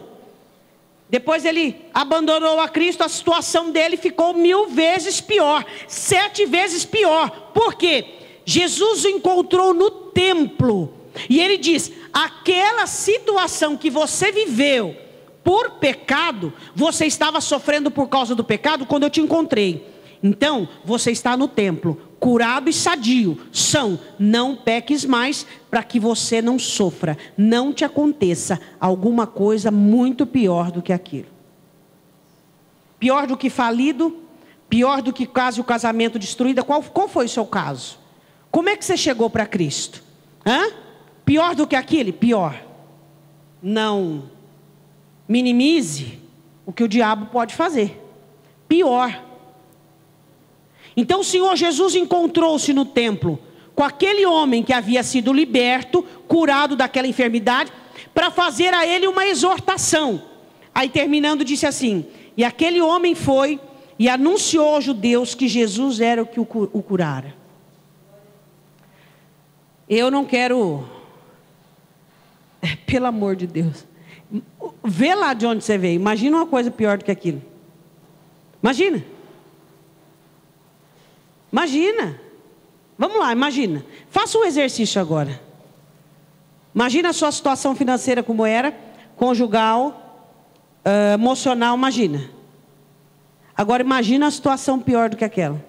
Depois ele abandonou a Cristo, a situação dele ficou 1000 vezes pior, 7 vezes pior. Por quê? Jesus o encontrou no templo, e ele diz: aquela situação que você viveu por pecado, você estava sofrendo por causa do pecado quando eu te encontrei. Então, você está no templo, curado e sadio. Não peques mais para que você não sofra, não te aconteça alguma coisa muito pior do que aquilo. Pior do que falido, pior do que quase o casamento destruído. Qual foi o seu caso? Como é que você chegou para Cristo? Pior do que aquele? Pior. Não minimize o que o diabo pode fazer. Pior. Então o Senhor Jesus encontrou-se no templo com aquele homem que havia sido liberto, curado daquela enfermidade, para fazer a ele uma exortação. Aí terminando disse assim: e aquele homem foi e anunciou aos judeus que Jesus era o que o curara. Eu não quero, pelo amor de Deus, vê lá de onde você veio. Imagina uma coisa pior do que aquilo. Imagina. Vamos lá, imagina. Faça um exercício agora. Imagina a sua situação financeira como era, conjugal, emocional, imagina. Agora imagina a situação pior do que aquela.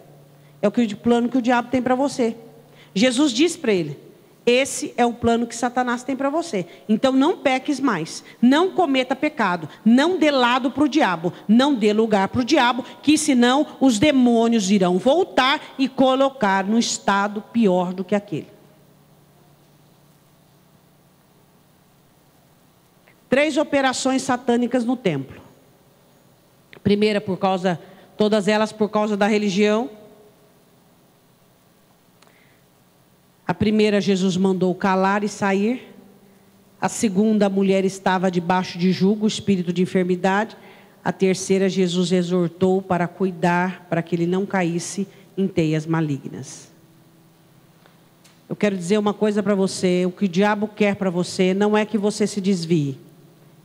É o plano que o diabo tem para você. Jesus disse para ele: esse é o plano que Satanás tem para você. Então não peques mais, não cometa pecado, não dê lado para o diabo, não dê lugar para o diabo, que senão os demônios irão voltar e colocar no estado pior do que aquele. 3 operações satânicas no templo. Primeira, todas elas por causa da religião. A primeira, Jesus mandou calar e sair. A segunda, a mulher estava debaixo de jugo, espírito de enfermidade. A terceira, Jesus exortou para cuidar, para que ele não caísse em teias malignas. Eu quero dizer uma coisa para você: o que o diabo quer para você não é que você se desvie.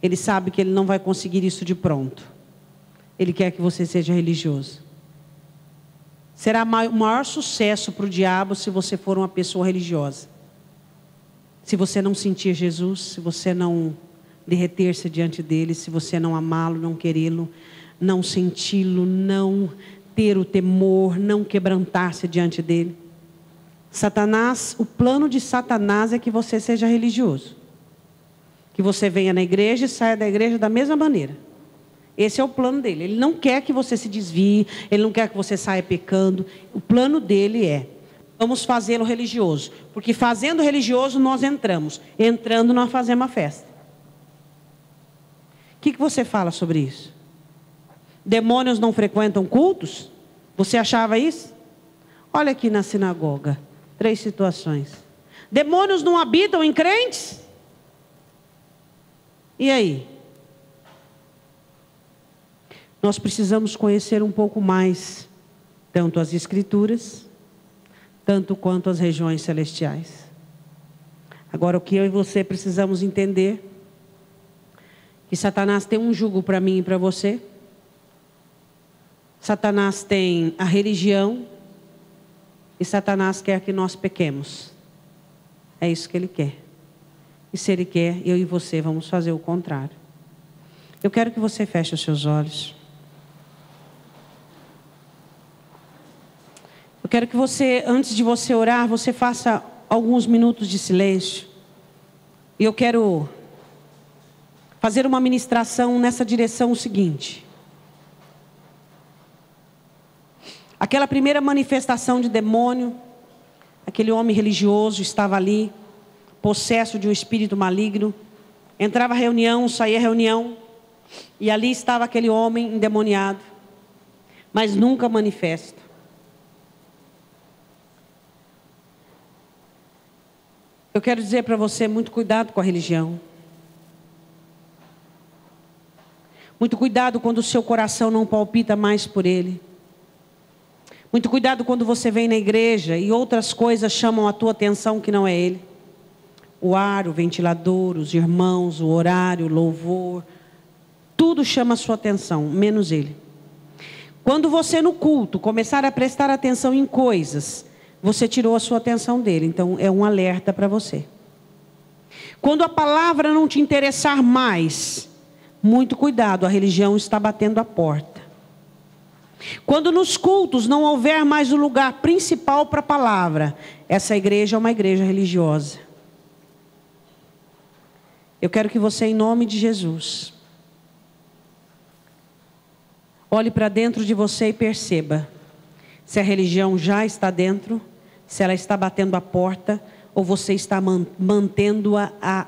Ele sabe que ele não vai conseguir isso de pronto. Ele quer que você seja religioso. Será o maior sucesso para o diabo se você for uma pessoa religiosa. Se você não sentir Jesus, se você não derreter-se diante dele, se você não amá-lo, não querê-lo, não senti-lo, não ter o temor, não quebrantar-se diante dele. Satanás, o plano de Satanás é que você seja religioso. Que você venha na igreja e saia da igreja da mesma maneira. Esse é o plano dele. Ele não quer que você se desvie, ele não quer que você saia pecando. O plano dele é: vamos fazê-lo religioso. Porque fazendo religioso nós entramos. Entrando nós fazemos a festa. O que você fala sobre isso? Demônios não frequentam cultos? Você achava isso? Olha aqui na sinagoga. 3 situações. Demônios não habitam em crentes? E aí? Nós precisamos conhecer um pouco mais tanto as Escrituras, tanto quanto as regiões celestiais. Agora, o que eu e você precisamos entender, que Satanás tem um jugo para mim e para você. Satanás tem a religião, e Satanás quer que nós pequemos. É isso que ele quer. E se ele quer, eu e você vamos fazer o contrário. Eu quero que você feche os seus olhos. Eu quero que você, antes de você orar, você faça alguns minutos de silêncio. E eu quero fazer uma ministração nessa direção seguinte. Aquela primeira manifestação de demônio, aquele homem religioso estava ali, possesso de um espírito maligno. Entrava a reunião, saía a reunião, e ali estava aquele homem endemoniado, mas nunca manifesta. Eu quero dizer para você, muito cuidado com a religião. Muito cuidado quando o seu coração não palpita mais por ele. Muito cuidado quando você vem na igreja e outras coisas chamam a tua atenção que não é ele. O ar, o ventilador, os irmãos, o horário, o louvor. Tudo chama a sua atenção, menos ele. Quando você no culto começar a prestar atenção em coisas, você tirou a sua atenção dele. Então é um alerta para você. Quando a palavra não te interessar mais, muito cuidado, a religião está batendo a porta. Quando nos cultos não houver mais o lugar principal para a palavra, essa igreja é uma igreja religiosa. Eu quero que você, em nome de Jesus, olhe para dentro de você e perceba se a religião já está dentro, se ela está batendo a porta, ou você está mantendo-a a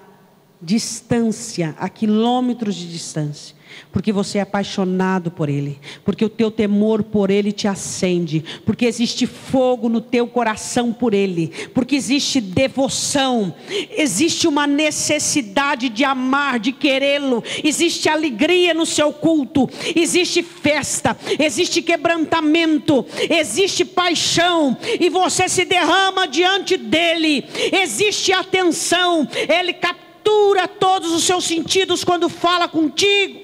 distância, a quilômetros de distância. Porque você é apaixonado por ele, porque o teu temor por ele te acende, porque existe fogo no teu coração por ele, porque existe devoção, existe uma necessidade de amar, de querê-lo, existe alegria no seu culto, existe festa, existe quebrantamento, existe paixão, e você se derrama diante dele, existe atenção, ele captura todos os seus sentidos quando fala contigo.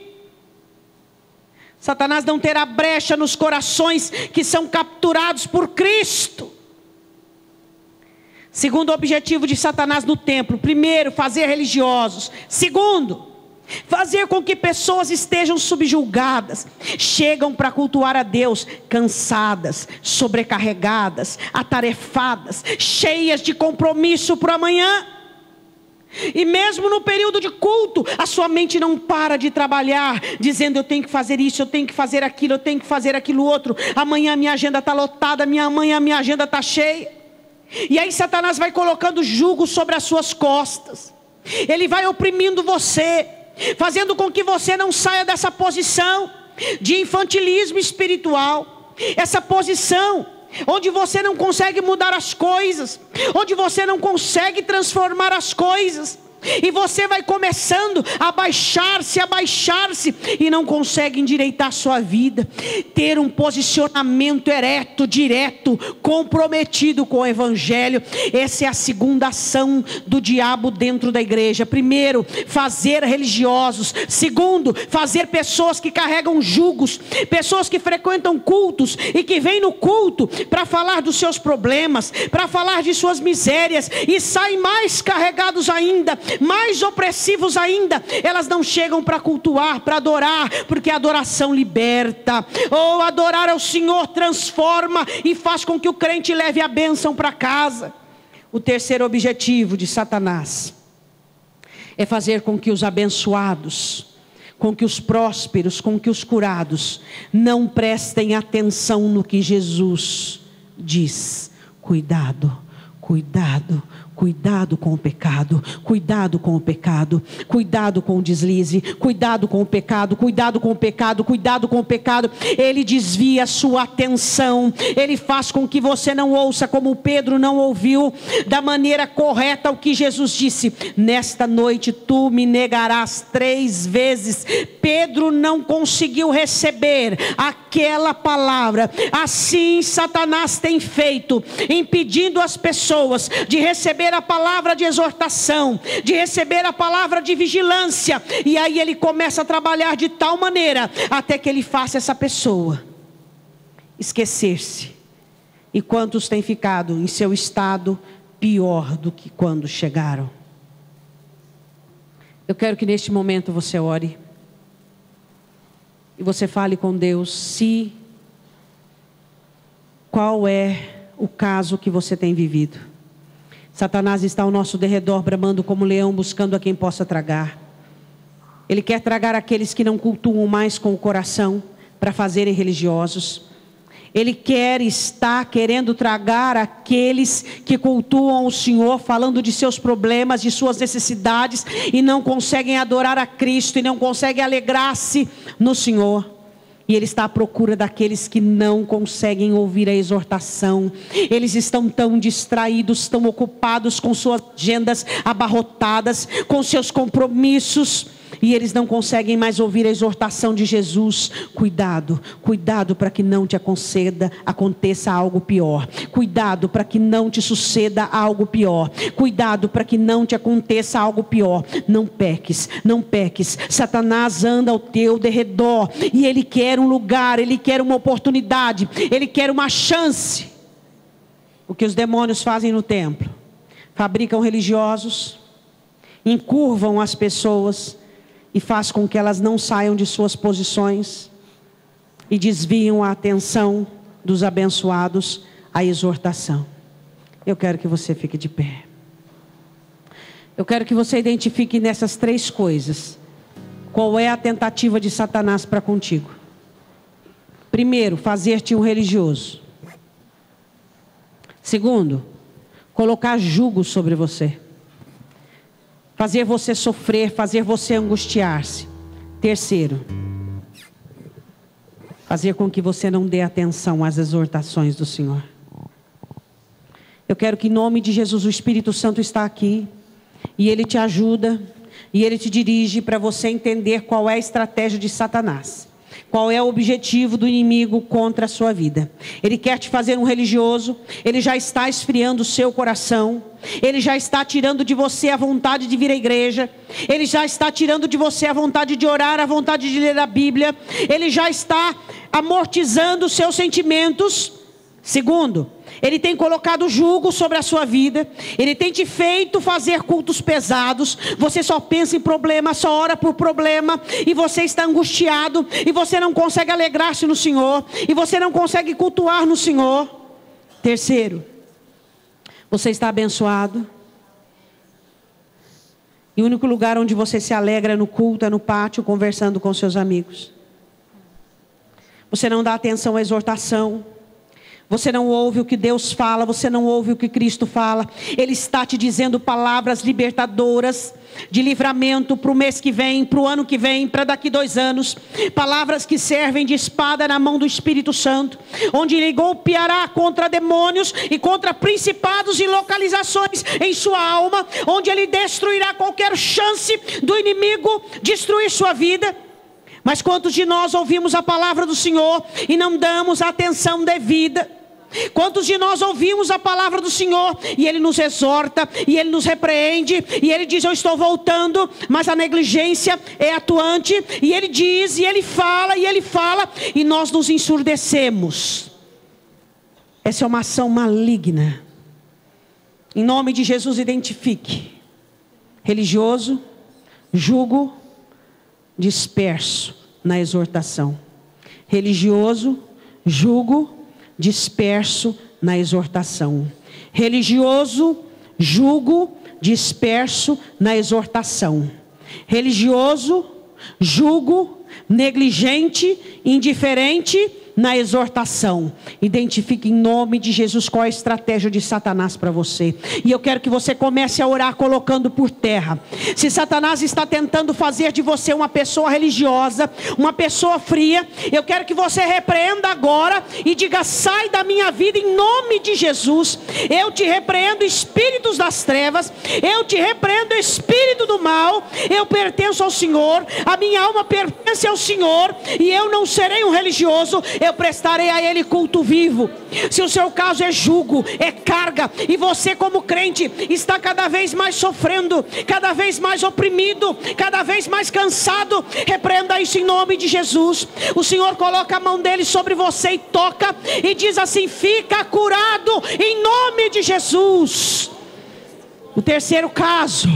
Satanás não terá brecha nos corações que são capturados por Cristo. Segundo objetivo de Satanás no templo: primeiro, fazer religiosos. Segundo, fazer com que pessoas estejam subjugadas, chegam para cultuar a Deus cansadas, sobrecarregadas, atarefadas, cheias de compromisso para amanhã. E mesmo no período de culto, a sua mente não para de trabalhar, dizendo: eu tenho que fazer isso, eu tenho que fazer aquilo, eu tenho que fazer aquilo outro. Amanhã a minha agenda está lotada, amanhã a minha agenda está cheia. E aí Satanás vai colocando jugo sobre as suas costas. Ele vai oprimindo você, fazendo com que você não saia dessa posição de infantilismo espiritual. Essa posição onde você não consegue mudar as coisas, onde você não consegue transformar as coisas, e você vai começando a baixar-se, e não consegue endireitar sua vida, ter um posicionamento ereto, direto, comprometido com o Evangelho. Essa é a segunda ação do diabo dentro da igreja. Primeiro, fazer religiosos. Segundo, fazer pessoas que carregam jugos, pessoas que frequentam cultos e que vêm no culto para falar dos seus problemas, para falar de suas misérias, e saem mais carregados ainda, mais opressivos ainda. Elas não chegam para cultuar, para adorar, porque a adoração liberta. Ou adorar ao Senhor transforma e faz com que o crente leve a bênção para casa. O terceiro objetivo de Satanás é fazer com que os abençoados, com que os prósperos, com que os curados não prestem atenção no que Jesus diz. Cuidado, cuidado, Cuidado com o pecado, cuidado com o pecado, cuidado com o deslize, cuidado com o pecado, cuidado com o pecado, cuidado com o pecado. Ele desvia a sua atenção, ele faz com que você não ouça, como Pedro não ouviu da maneira correta o que Jesus disse: nesta noite tu me negarás 3 vezes. Pedro não conseguiu receber aquela palavra. Assim Satanás tem feito, impedindo as pessoas de receber a palavra de exortação, de receber a palavra de vigilância, e aí ele começa a trabalhar de tal maneira, até que ele faça essa pessoa esquecer-se. E quantos têm ficado em seu estado pior do que quando chegaram? Eu quero que neste momento você ore, e você fale com Deus, qual é o caso que você tem vivido. Satanás está ao nosso derredor, bramando como leão, buscando a quem possa tragar. Ele quer tragar aqueles que não cultuam mais com o coração, para fazerem religiosos. Ele está querendo tragar aqueles que cultuam o Senhor, falando de seus problemas, de suas necessidades, e não conseguem adorar a Cristo, e não conseguem alegrar-se no Senhor. E ele está à procura daqueles que não conseguem ouvir a exortação. Eles estão tão distraídos, tão ocupados com suas agendas abarrotadas, com seus compromissos, e eles não conseguem mais ouvir a exortação de Jesus. Cuidado, cuidado para que não te aconteça algo pior. Cuidado para que não te suceda algo pior. Cuidado para que não te aconteça algo pior. Não peques, não peques. Satanás anda ao teu derredor, e ele quer um lugar, ele quer uma oportunidade, ele quer uma chance. O que os demônios fazem no templo? Fabricam religiosos, encurvam as pessoas, e faz com que elas não saiam de suas posições, e desviam a atenção dos abençoados à exortação. Eu quero que você fique de pé. Eu quero que você identifique nessas 3 coisas qual é a tentativa de Satanás para contigo. Primeiro, fazer-te um religioso. Segundo, colocar jugo sobre você, fazer você sofrer, fazer você angustiar-se. Terceiro, fazer com que você não dê atenção às exortações do Senhor. Eu quero que em nome de Jesus, o Espírito Santo está aqui, e Ele te ajuda, e Ele te dirige para você entender qual é a estratégia de Satanás. Qual é o objetivo do inimigo contra a sua vida? Ele quer te fazer um religioso. Ele já está esfriando o seu coração. Ele já está tirando de você a vontade de vir à igreja. Ele já está tirando de você a vontade de orar, a vontade de ler a Bíblia. Ele já está amortizando os seus sentimentos. Segundo, ele tem colocado jugo sobre a sua vida. Ele tem te feito fazer cultos pesados. Você só pensa em problema, só ora por problema, e você está angustiado, e você não consegue alegrar-se no Senhor, e você não consegue cultuar no Senhor. Terceiro, você está abençoado, e o único lugar onde você se alegra é no culto, é no pátio, conversando com seus amigos. Você não dá atenção à exortação. Você não ouve o que Deus fala, você não ouve o que Cristo fala. Ele está te dizendo palavras libertadoras, de livramento para o mês que vem, para o ano que vem, para daqui 2 anos. Palavras que servem de espada na mão do Espírito Santo, onde ele golpeará contra demônios e contra principados e localizações em sua alma, onde ele destruirá qualquer chance do inimigo destruir sua vida. Mas quantos de nós ouvimos a palavra do Senhor e não damos a atenção devida? Quantos de nós ouvimos a palavra do Senhor e Ele nos exorta, e Ele nos repreende, e Ele diz: eu estou voltando, mas a negligência é atuante, e Ele diz, e Ele fala, e nós nos ensurdecemos. Essa é uma ação maligna. Em nome de Jesus, identifique: religioso, jugo, disperso na exortação. Religioso, jugo, disperso na exortação. Religioso, jugo, disperso na exortação. Religioso, jugo, negligente, indiferente na exortação. Identifique em nome de Jesus qual é a estratégia de Satanás para você. E eu quero que você comece a orar colocando por terra. Se Satanás está tentando fazer de você uma pessoa religiosa, uma pessoa fria, eu quero que você repreenda agora e diga: sai da minha vida em nome de Jesus. Eu te repreendo, espíritos das trevas. Eu te repreendo, espírito do mal. Eu pertenço ao Senhor. A minha alma pertence ao Senhor. E eu não serei um religioso. Eu prestarei a Ele culto vivo. Se o seu caso é jugo, é carga, e você como crente está cada vez mais sofrendo, cada vez mais oprimido, cada vez mais cansado, repreenda isso em nome de Jesus. O Senhor coloca a mão dele sobre você e toca e diz assim: fica curado em nome de Jesus. O terceiro caso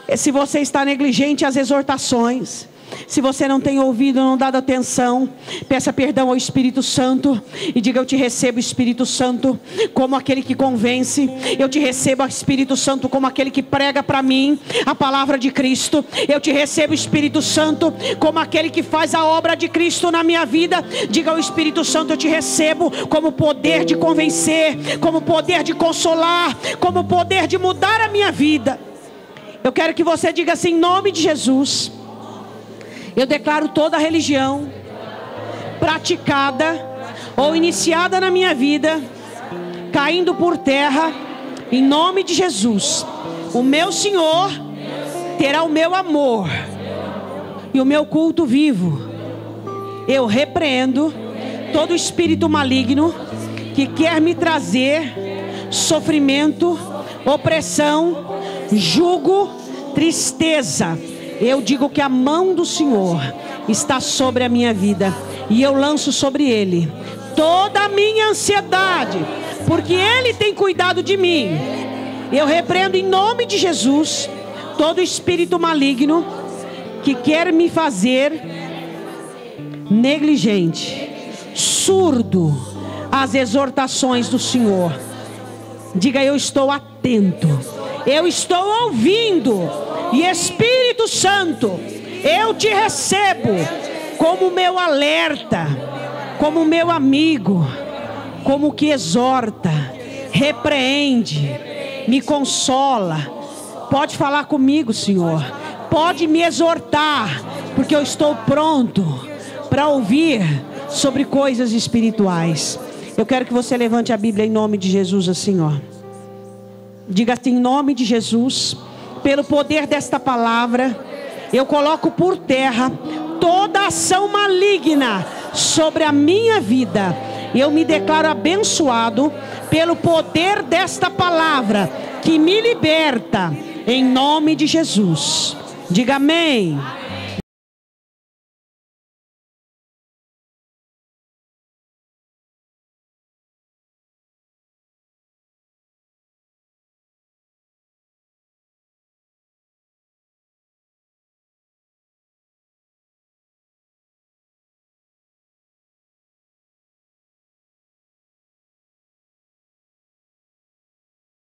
é se você está negligente às exortações. Se você não tem ouvido, não dado atenção, peça perdão ao Espírito Santo e diga: eu te recebo, Espírito Santo, como aquele que convence. Eu te recebo, Espírito Santo, como aquele que prega para mim a palavra de Cristo. Eu te recebo, Espírito Santo, como aquele que faz a obra de Cristo na minha vida. Diga ao Espírito Santo: eu te recebo como poder de convencer, como poder de consolar, como poder de mudar a minha vida. Eu quero que você diga assim: em nome de Jesus, eu declaro toda religião praticada ou iniciada na minha vida caindo por terra, em nome de Jesus. O meu Senhor terá o meu amor e o meu culto vivo. Eu repreendo todo espírito maligno que quer me trazer sofrimento, opressão, jugo, tristeza. Eu digo que a mão do Senhor está sobre a minha vida, e eu lanço sobre Ele toda a minha ansiedade, porque Ele tem cuidado de mim. Eu repreendo em nome de Jesus todo espírito maligno que quer me fazer negligente, surdo às exortações do Senhor. Diga: eu estou atento, eu estou ouvindo. E Espírito Santo, eu te recebo como meu alerta, como meu amigo, como que exorta, repreende, me consola. Pode falar comigo, Senhor. Pode me exortar, porque eu estou pronto para ouvir sobre coisas espirituais. Eu quero que você levante a Bíblia em nome de Jesus assim, ó. Diga assim: em nome de Jesus, pelo poder desta palavra, eu coloco por terra toda ação maligna sobre a minha vida. Eu me declaro abençoado pelo poder desta palavra que me liberta, em nome de Jesus. Diga amém.